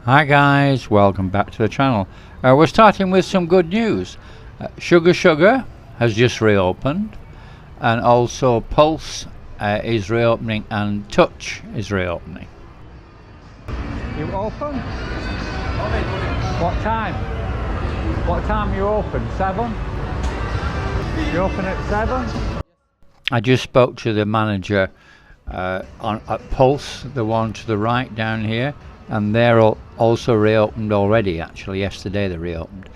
Hi guys, welcome back to the channel. We're starting with some good news. Sugar has just reopened, and also Pulse is reopening, and Touch is reopening. You open? What time? What time you open? 7? You open at 7? I just spoke to the manager at Pulse, the one to the right down here, and they're also reopened already. Actually, yesterday they reopened.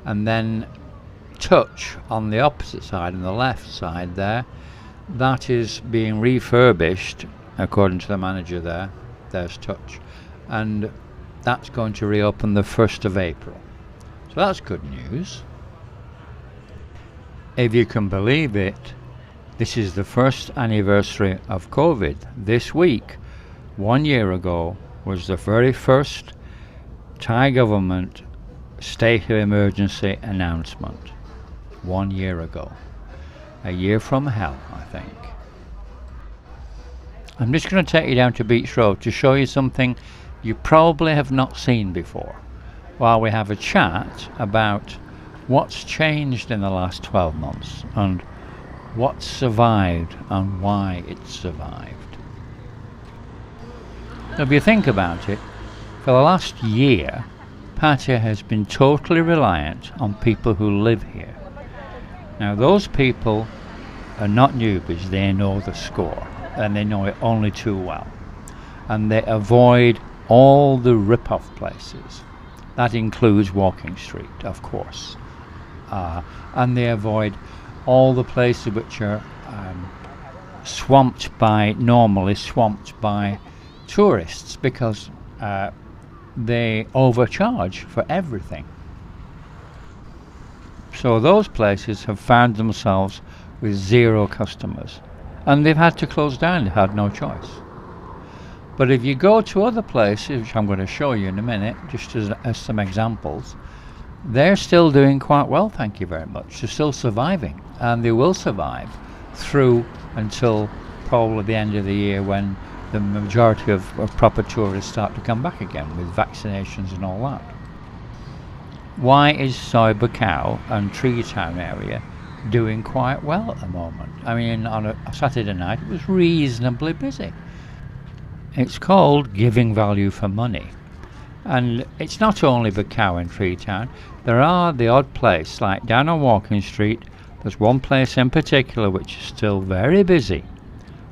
And then Touch on the opposite side, on the left side there, that is being refurbished according to the manager there. There's Touch, and that's going to reopen the 1st of April. So that's good news. If you can believe it, this is the first anniversary of COVID. This week, 1 year ago, was the very first Thai government state of emergency announcement. 1 year ago. A year from hell, I think. I'm just going to take you down to Beach Road to show you something you probably have not seen before, while we have a chat about what's changed in the last 12 months and what's survived and why it's survived. If you think about it, for the last year, Pattaya has been totally reliant on people who live here. Now those people are not newbies, they know the score, and they know it only too well. And they avoid all the rip-off places. That includes Walking Street, of course. And they avoid all the places which are normally swamped by tourists, because they overcharge for everything. So those places have found themselves with 0 customers, and they've had to close down. They've had no choice. But if you go to other places, which I'm going to show you in a minute, just as some examples, they're still doing quite well, thank you very much. They're still surviving, and they will survive through until probably the end of the year, when the majority of proper tourists start to come back again with vaccinations and all that. Why is Soi Buakhao and Tree Town area doing quite well at the moment? I mean, on a Saturday night it was reasonably busy. It's called giving value for money. And it's not only Buakhao and Tree Town. There are the odd place, like down on Walking Street, there's one place in particular which is still very busy.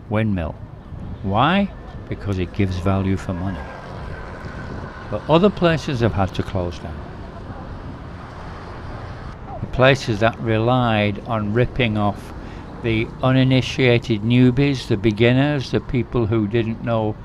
Windmill. Why? Because it gives value for money. But other places have had to close down. The places that relied on ripping off the uninitiated newbies, the beginners, the people who didn't know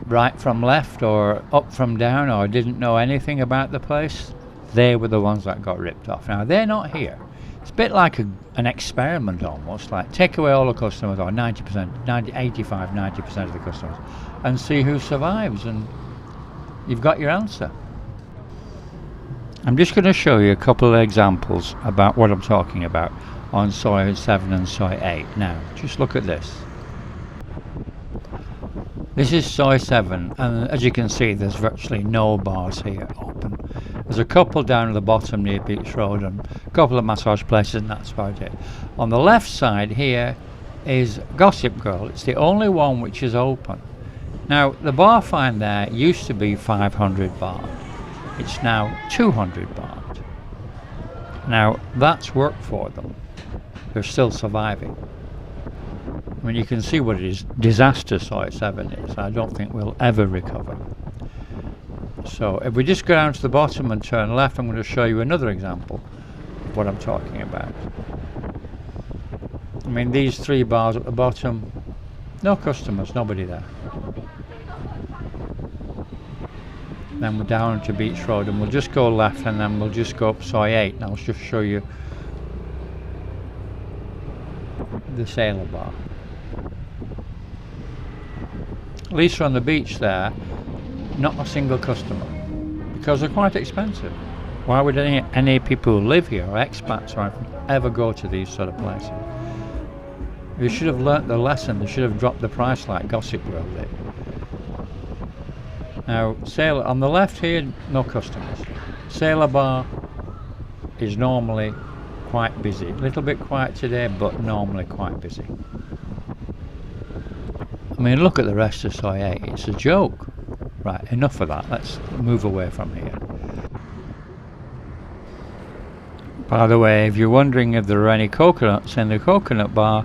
right from left or up from down, or didn't know anything about the place, they were the ones that got ripped off. Now they're not here. It's a bit like an experiment almost, like take away all the customers, or 90%, 85, 90% of the customers, and see who survives, and you've got your answer. I'm just going to show you a couple of examples about what I'm talking about on Soi 7 and Soi 8. Now, just look at this. This is Soi 7, and as you can see, there's virtually no bars here open. There's a couple down at the bottom near Beach Road, and a couple of massage places, and that's about it. On the left side here is Gossip Girl. It's the only one which is open. Now, the bar fine there used to be 500 baht. It's now 200 baht. Now, that's worked for them. They're still surviving. I mean, you can see what it is. Disaster Soi 7 is. I don't think we'll ever recover. So if we just go down to the bottom and turn left, I'm going to show you another example of what I'm talking about. I mean, these 3 bars at the bottom, no customers, nobody there. Then we're down to Beach Road, and we'll just go left, and then we'll just go up Soi 8, and I'll just show you the sailor bar. At least on the beach there, not a single customer, because they're quite expensive. Why would any people who live here, or expats, or ever go to these sort of places? They should have learnt the lesson. They should have dropped the price like Gossip Girl did. Now, Sailor on the left here, no customers. Sailor Bar is normally quite busy. A little bit quiet today, but normally quite busy. I mean, look at the rest of Soy 8. It's a joke. Right, enough of that. Let's move away from here. By the way, if you're wondering if there are any coconuts in the coconut bar,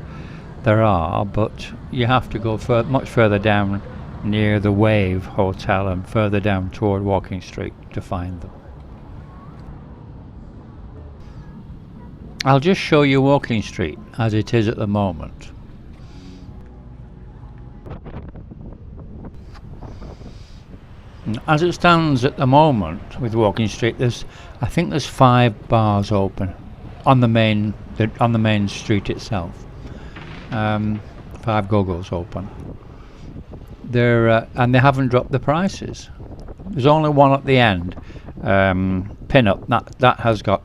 there are, but you have to go much further down near the Wave Hotel and further down toward Walking Street to find them. I'll just show you Walking Street as it is at the moment. As it stands at the moment with Walking Street, I think there's 5 bars open on the main street itself. 5 go-go's open. And they haven't dropped the prices. There's only one at the end, Pin-Up. That has got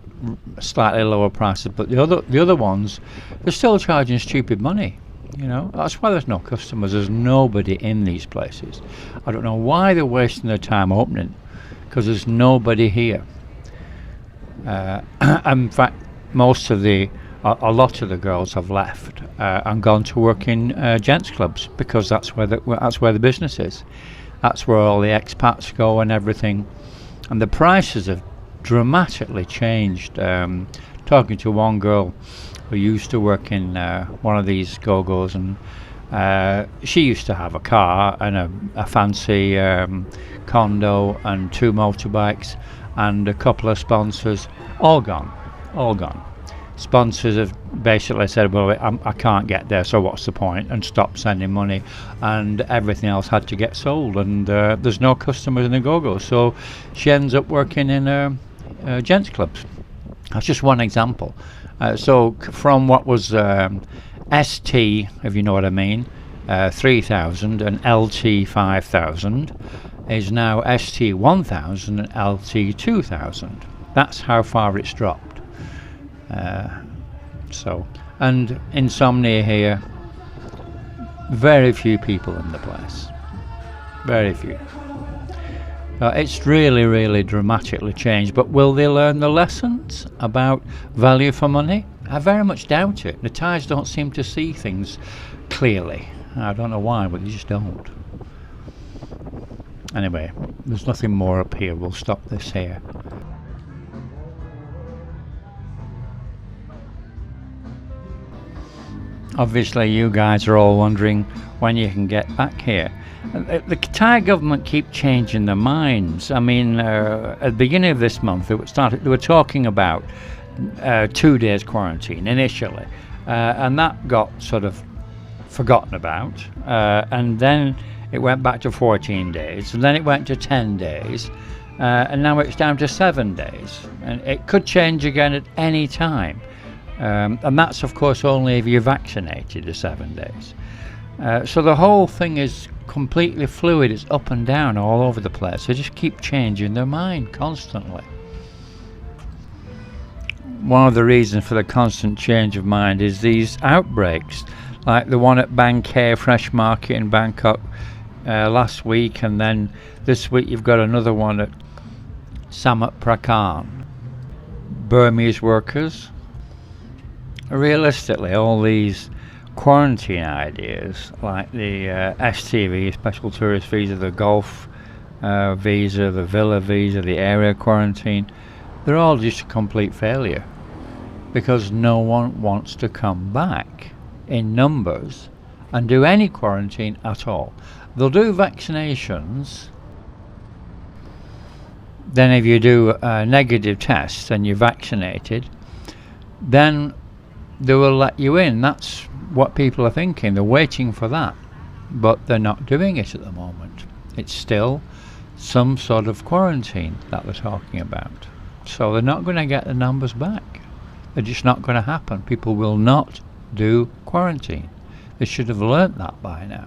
slightly lower prices, but the other ones, they're still charging stupid money. You know, that's why there's no customers. There's nobody in these places. I don't know why they're wasting their time opening, because there's nobody here. In fact, a lot of the girls have left and gone to work in gents clubs, because that's where the business is. That's where all the expats go and everything. And the prices have dramatically changed. Talking to one girl who used to work in one of these go-go's, and she used to have a car and a fancy condo and 2 motorbikes and a couple of sponsors, all gone. Sponsors have basically said, well, I can't get there, so what's the point, and stopped sending money, and everything else had to get sold, and there's no customers in the go-go, so she ends up working in gents clubs. That's just one example. So from what was ST, if you know what I mean, 3000 and LT 5000 is now ST 1000 and LT 2000. That's how far it's dropped. And Insomnia here, very few people in the place. Very few. It's really dramatically changed, but will they learn the lessons about value for money? I very much doubt it. The Thais don't seem to see things clearly. I don't know why, but they just don't. Anyway, there's nothing more up here. We'll stop this here. Obviously you guys are all wondering when you can get back here. The Thai government keep changing their minds. I mean, at the beginning of this month, they were talking about 2 days quarantine initially, and that got sort of forgotten about, and then it went back to 14 days, and then it went to 10 days, and now it's down to 7 days, and it could change again at any time, and that's of course only if you're vaccinated, the 7 days. So the whole thing is completely fluid. It's up and down all over the place. They just keep changing their mind constantly. One of the reasons for the constant change of mind is these outbreaks, like the one at Bangkok Fresh Market in Bangkok last week, and then this week you've got another one at Samut Prakan. Burmese workers. Realistically, all these quarantine ideas, like the STV, Special Tourist Visa, the Golf visa, the Villa visa, the area quarantine, they're all just a complete failure, because no one wants to come back in numbers and do any quarantine at all. They'll do vaccinations, then if you do a negative test and you're vaccinated, then they will let you in. That's what people are thinking. They're waiting for that, but they're not doing it at the moment. It's still some sort of quarantine that they're talking about. So they're not going to get the numbers back. They're just not going to happen. People will not do quarantine. They should have learnt that by now.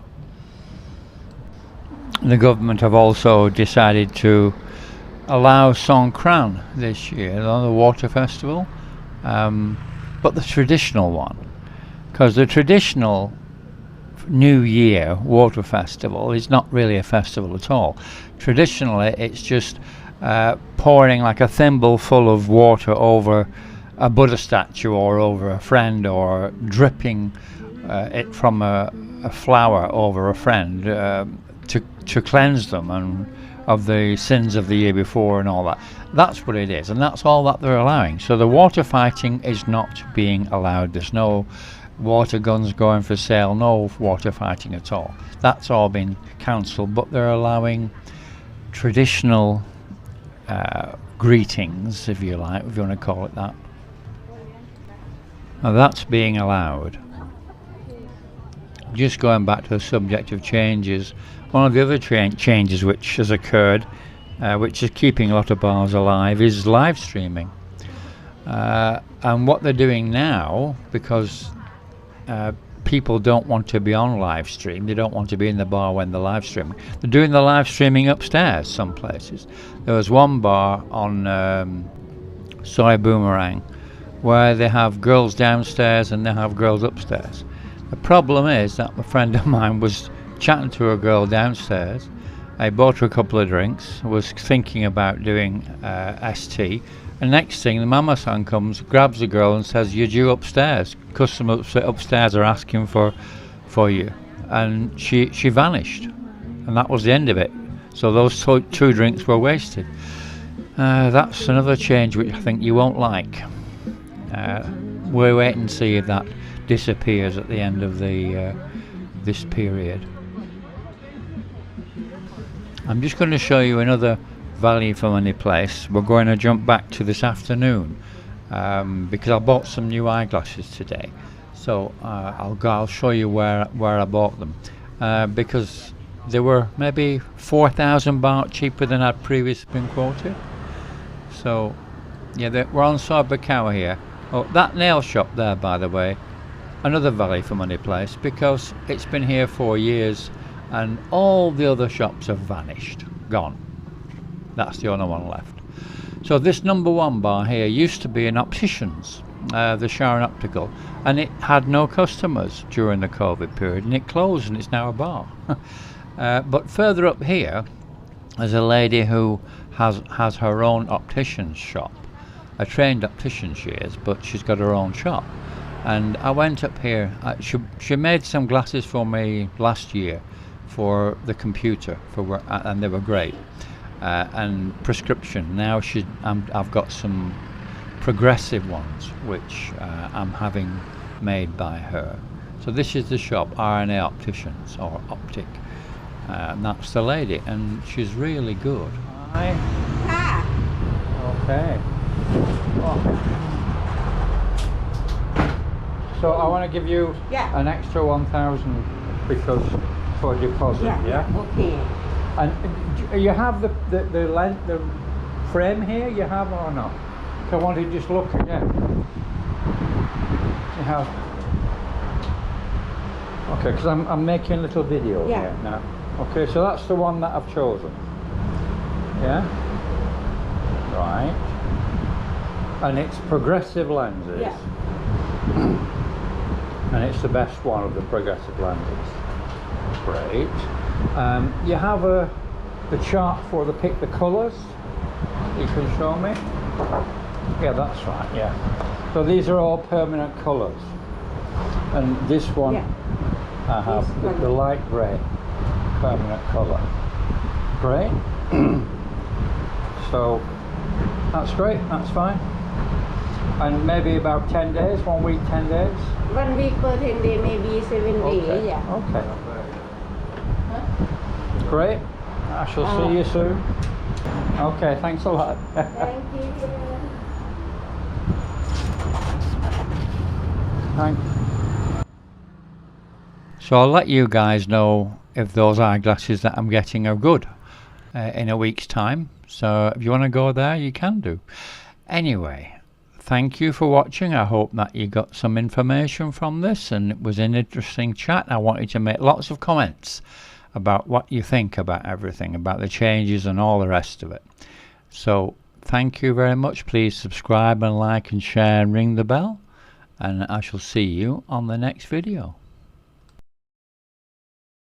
The government have also decided to allow Songkran this year, the water festival, but the traditional one, because the traditional New Year water festival is not really a festival at all. Traditionally, it's just pouring like a thimble full of water over a Buddha statue or over a friend, or dripping it from a flower over a friend to cleanse them and of the sins of the year before and all that. That's what it is, and that's all that they're allowing. So the water fighting is not being allowed. There's no water guns going for sale, no water fighting at all. That's all been cancelled, but they're allowing traditional greetings, if you like, if you want to call it that. Now that's being allowed. Just going back to the subject of changes, one of the other changes which has occurred, which is keeping a lot of bars alive, is live streaming. And what they're doing now, because people don't want to be on live stream, they don't want to be in the bar when they're live streaming, they're doing the live streaming upstairs some places. There was one bar on Soy Boomerang where they have girls downstairs and they have girls upstairs. The problem is that a friend of mine was chatting to a girl downstairs. I bought her a couple of drinks, was thinking about doing ST, and next thing the mama son comes, grabs the girl and says, "You're due upstairs. Customers upstairs are asking for you." And she vanished, and that was the end of it. So those two drinks were wasted. That's another change which I think you won't like. We'll wait and see if that disappears at the end of this period. I'm just going to show you another value for money place. We're going to jump back to this afternoon because I bought some new eyeglasses today. So I'll show you where I bought them because they were maybe 4,000 baht cheaper than I'd previously been quoted. So yeah, we're on Sorbacao here. Oh, that nail shop there, by the way, another value for money place because it's been here for years and all the other shops have vanished, gone. That's the only one left. So this number one bar here used to be an optician's, the Sharon Optical, and it had no customers during the COVID period, and it closed, and it's now a bar. But further up here, there's a lady who has her own optician's shop, a trained optician she is, but she's got her own shop. And I went up here. She made some glasses for me last year for the computer and they were great. And prescription. Now I've got some progressive ones which I'm having made by her. So this is the shop, RNA Opticians or Optic, and that's the lady, and she's really good. Hi. Okay. Oh. So I want to give you an extra 1,000 because for a deposit. Yeah. Okay. And you have the frame here. You have or not? So I want to just look again. You have. Okay, because I'm making a little video here now. Okay, so that's the one that I've chosen. Yeah. Right. And it's progressive lenses. Yeah. And it's the best one of the progressive lenses. Great. You have the chart for pick the colours. You can show me. Yeah, that's right. Yeah. So these are all permanent colours, and this one I have the light grey permanent colour. Great. So that's great. That's fine. And maybe about 10 days, 1 week, 10 days? 1 week per 10 days, maybe 7 days, yeah. Okay. Huh? Great. I shall see you soon. Okay, thanks a lot. Thank you. Thanks. So I'll let you guys know if those eyeglasses that I'm getting are good in a week's time. So if you want to go there, you can do. Anyway, thank you for watching. I hope that you got some information from this and it was an interesting chat. I wanted to make lots of comments about what you think about everything, about the changes and all the rest of it. So thank you very much. Please subscribe and like and share and ring the bell, and I shall see you on the next video.